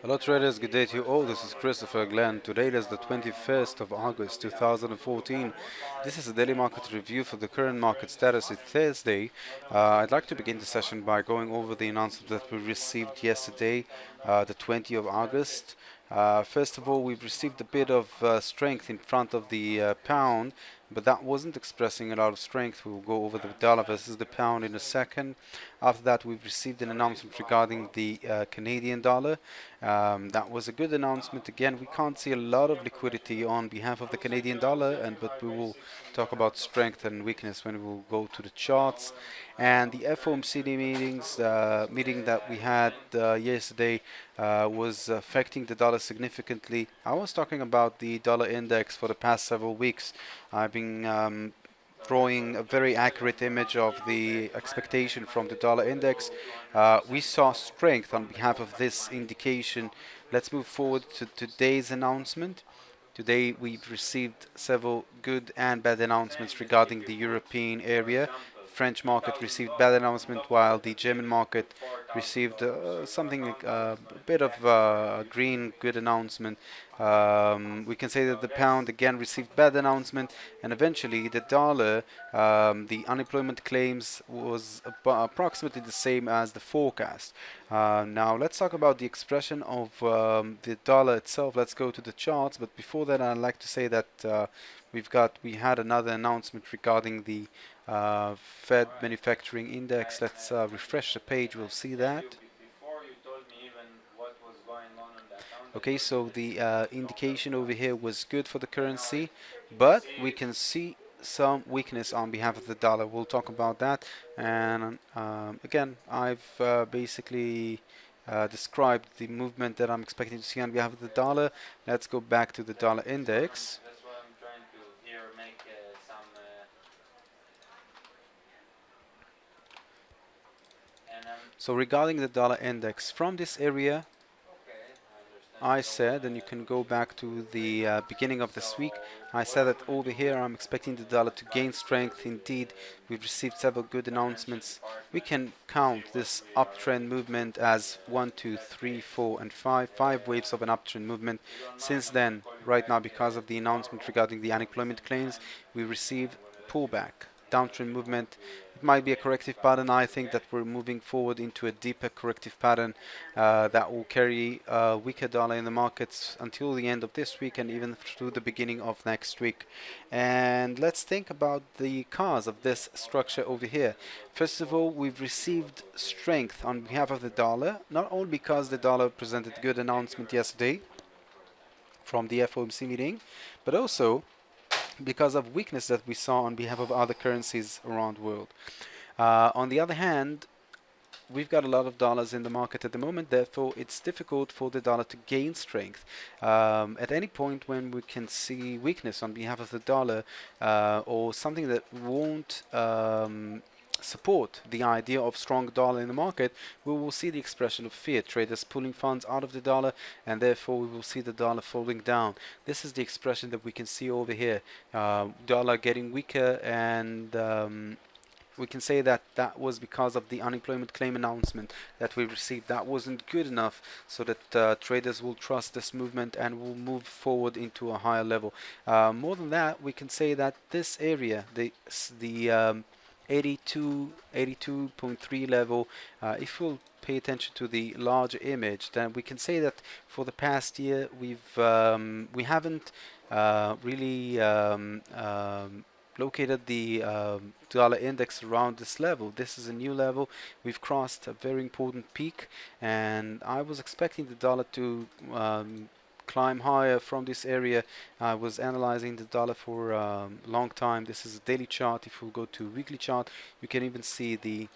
Hello traders, good day to you all. This is Christopher Glen. Today is the 21st of August 2014. This is a daily market review for the current market status. It's Thursday. I'd like to begin the session by going over the announcement that we received yesterday, the 20th of August. First of all, we've received a bit of strength in front of the pound, but that wasn't expressing a lot of strength. We will go over the dollar versus the pound in a second. After that, we've received an announcement regarding the Canadian dollar. That was a good announcement. Again, we can't see a lot of liquidity on behalf of the Canadian dollar, but we will talk about strength and weakness when we will go to the charts. And the FOMC meeting that we had yesterday was affecting the dollar significantly. I was talking about the dollar index for the past several weeks. I've been drawing a very accurate image of the expectation from the dollar index. We saw strength on behalf of this indication. Let's move forward to today's announcement. Today we've received several good and bad announcements regarding the European area. French market received bad announcement while the German market received a bit of green good announcement. We can say that the pound again received bad announcement, and eventually the dollar, the unemployment claims was approximately the same as the forecast. Now let's talk about the expression of the dollar itself. Let's go to the charts, but before that I'd like to say that we had another announcement regarding the Fed manufacturing index. Let's refresh the page, we'll see that. Okay, so the indication over here was good for the currency, but we can see some weakness on behalf of the dollar. We'll talk about that. And again, I've basically described the movement that I'm expecting to see on behalf of the dollar. Let's go back to the dollar index. So regarding the dollar index, from this area, I said, and you can go back to the beginning of this week, I said that over here I'm expecting the dollar to gain strength. Indeed, we've received several good announcements. We can count this uptrend movement as 1, 2, 3, 4, and 5 waves of an uptrend movement. Since then, right now, because of the announcement regarding the unemployment claims, we received pullback, downtrend movement. It might be a corrective pattern. I think that we're moving forward into a deeper corrective pattern that will carry a weaker dollar in the markets until the end of this week and even through the beginning of next week. And let's think about the cause of this structure over here. First of all, we've received strength on behalf of the dollar, not only because the dollar presented good announcement yesterday from the FOMC meeting, but also because of weakness that we saw on behalf of other currencies around the world. On the other hand, we've got a lot of dollars in the market at the moment, therefore it's difficult for the dollar to gain strength. At any point when we can see weakness on behalf of the dollar or something that won't support the idea of strong dollar in the market, we will see the expression of fear, traders pulling funds out of the dollar, and therefore we will see the dollar falling down. This is the expression that we can see over here, dollar getting weaker, and we can say that that was because of the unemployment claim announcement that we received. That wasn't good enough so that traders will trust this movement and will move forward into a higher level. More than that, we can say that this area, the 82.3 level, if we'll pay attention to the larger image, then we can say that for the past year we haven't really located the dollar index around this level. This is a new level. We've crossed a very important peak, and I was expecting the dollar to climb higher from this area. I was analyzing the dollar for a long time. This is a daily chart. If we go to weekly chart, you can even see the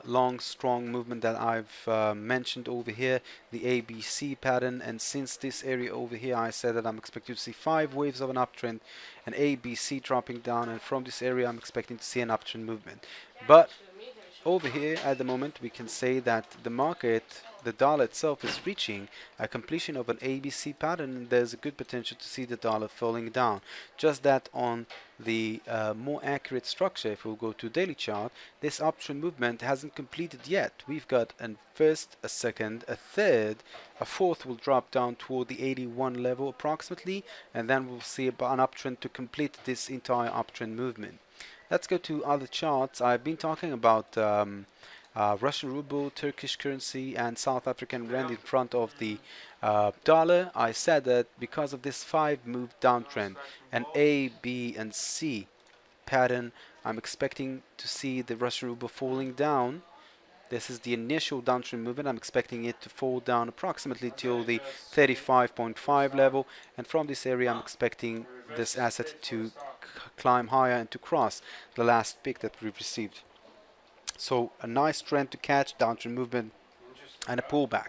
long strong movement that I've mentioned over here, the ABC pattern. And since this area over here, I said that I'm expecting to see 5 waves of an uptrend, an ABC dropping down, and from this area I'm expecting to see an uptrend movement. But over here at the moment we can say that the market, the dollar itself, is reaching a completion of an ABC pattern, and there's a good potential to see the dollar falling down. Just that on the more accurate structure, if we'll go to daily chart, this uptrend movement hasn't completed yet. We've got a first, a second, a third, a fourth will drop down toward the 81 level approximately, and then we'll see an uptrend to complete this entire uptrend movement. Let's go to other charts. I've been talking about Russian ruble, Turkish currency, and South African rand in front of the dollar. I said that because of this 5-move downtrend, an A, B, and C pattern, I'm expecting to see the Russian ruble falling down. This is the initial downtrend movement. I'm expecting it to fall down approximately till the 35.5 level, and from this area I'm expecting this asset to climb higher and to cross the last peak that we've received. So a nice trend to catch, downtrend movement and a pullback.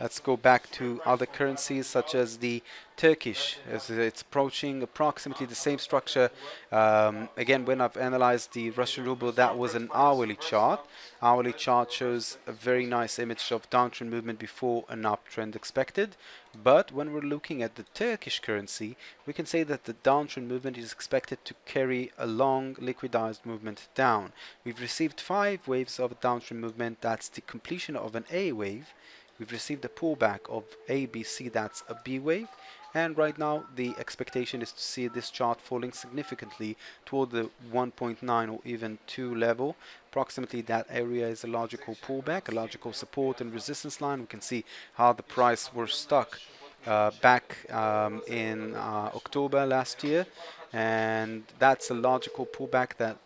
Let's go back to other currencies such as the Turkish, as it's approaching approximately the same structure. Again, when I've analyzed the Russian ruble, that was an hourly chart. Hourly chart shows a very nice image of downtrend movement before an uptrend expected. But when we're looking at the Turkish currency, we can say that the downtrend movement is expected to carry a long liquidized movement down. We've received 5 waves of a downtrend movement. That's the completion of an A wave. We've received a pullback of A, B, C, that's a B wave. And right now the expectation is to see this chart falling significantly toward the 1.9 or even 2 level. Approximately that area is a logical pullback, a logical support and resistance line. We can see how the price were stuck back in October last year, and that's a logical pullback that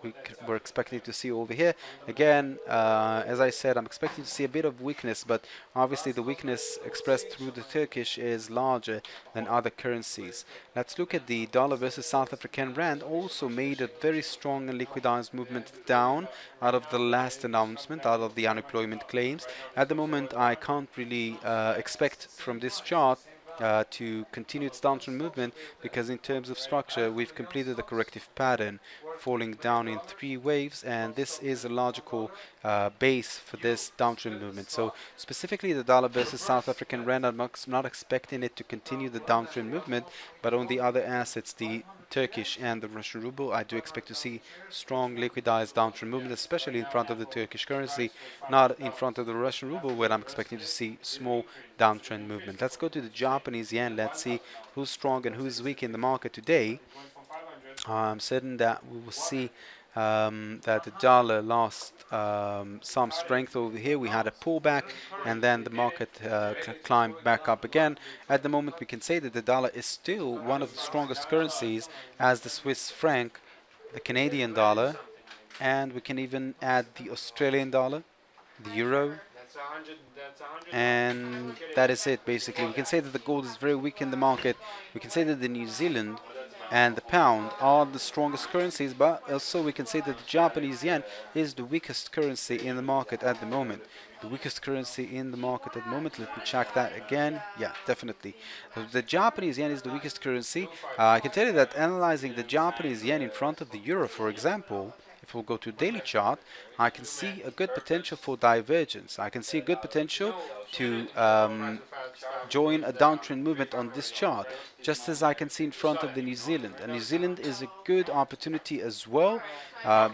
we're expecting to see over here. Again, as I said, I'm expecting to see a bit of weakness, but obviously the weakness expressed through the Turkish is larger than other currencies. Let's look at the dollar versus South African rand. Also made a very strong and liquidized movement down out of the last announcement, out of the unemployment claims. At the moment, I can't really expect from this chart to continue its downtrend movement, because in terms of structure we've completed the corrective pattern, falling down in 3 waves, and this is a logical base for this downtrend movement. So specifically the dollar versus South African rand, I'm not expecting it to continue the downtrend movement, but on the other assets, the Turkish and the Russian ruble, I do expect to see strong liquidized downtrend movement, especially in front of the Turkish currency, not in front of the Russian ruble, where I'm expecting to see small downtrend movement. Let's go to the Japanese yen. Let's see who's strong and who's weak in the market today. I'm certain that we will see that the dollar lost some strength over here. We had a pullback, and then the market climbed back up again. At the moment, we can say that the dollar is still one of the strongest currencies, as the Swiss franc, the Canadian dollar, and we can even add the Australian dollar, the euro, and that is it basically. We can say that the gold is very weak in the market. We can say that the New Zealand and the pound are the strongest currencies, but also we can say that the Japanese yen is the weakest currency in the market at the moment. The weakest currency in the market at the moment. Let me check that again. Yeah, definitely. The Japanese yen is the weakest currency. I can tell you that analyzing the Japanese yen in front of the euro, for example, if we'll go to daily chart, I can see a good potential for divergence. I can see a good potential to join a downtrend movement on this chart, just as I can see in front of the New Zealand. And New Zealand is a good opportunity as well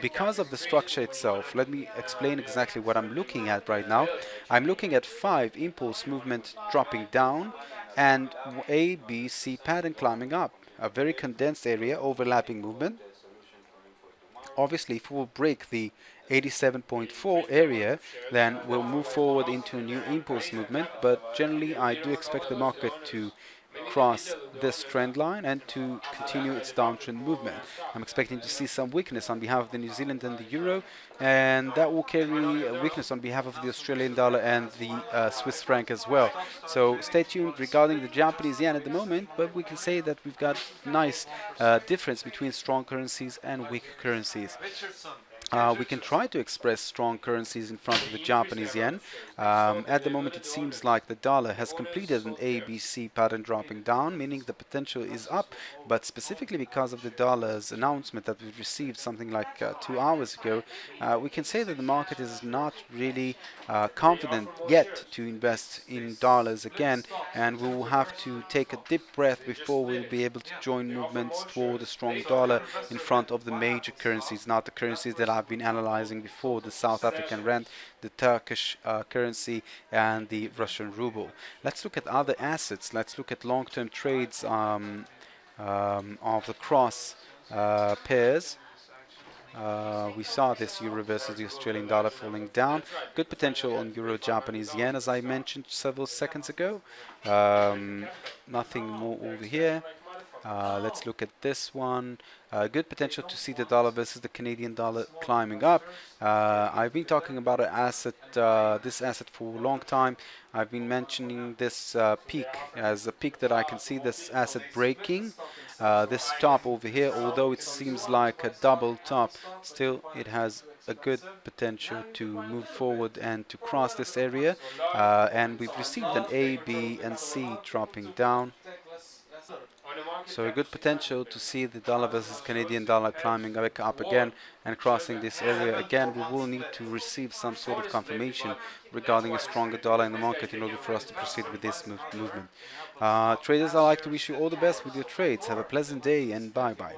because of the structure itself. Let me explain exactly what I'm looking at right now. I'm looking at 5 impulse movement dropping down and A, B, C pattern climbing up. A very condensed area, overlapping movement. Obviously, if we'll break the 87.4 area, then we'll move forward into a new impulse movement. But generally, I do expect the market to cross this trend line and to continue its downtrend movement. I'm expecting to see some weakness on behalf of the New Zealand and the euro, and that will carry a weakness on behalf of the Australian dollar and the Swiss franc as well. So stay tuned regarding the Japanese yen at the moment, but we can say that we've got nice difference between strong currencies and weak currencies. We can try to express strong currencies in front of the Japanese yen. At the moment, it seems like the dollar has completed an ABC pattern dropping down, meaning the potential is up. But specifically because of the dollar's announcement that we received something like 2 hours ago, we can say that the market is not really confident yet to invest in dollars again, and we will have to take a deep breath before we'll be able to join movements toward a strong dollar in front of the major currencies, not the currencies that I've been analyzing before: the South African rand, the Turkish currency, and the Russian ruble. Let's look at other assets. Let's look at long-term trades of the cross pairs. We saw this euro versus the Australian dollar falling down. Good potential on euro Japanese yen, as I mentioned several seconds ago. Nothing more over here. Let's look at this one. Good potential to see the dollar versus the Canadian dollar climbing up. I've been talking about this asset for a long time. I've been mentioning this peak as a peak that I can see this asset breaking. This top over here, although it seems like a double top, still it has a good potential to move forward and to cross this area. And we've received an A, B, and C dropping down. So a good potential to see the dollar versus Canadian dollar climbing back up again and crossing this area again. We will need to receive some sort of confirmation regarding a stronger dollar in the market in order for us to proceed with this movement. Traders, I'd like to wish you all the best with your trades. Have a pleasant day and bye bye.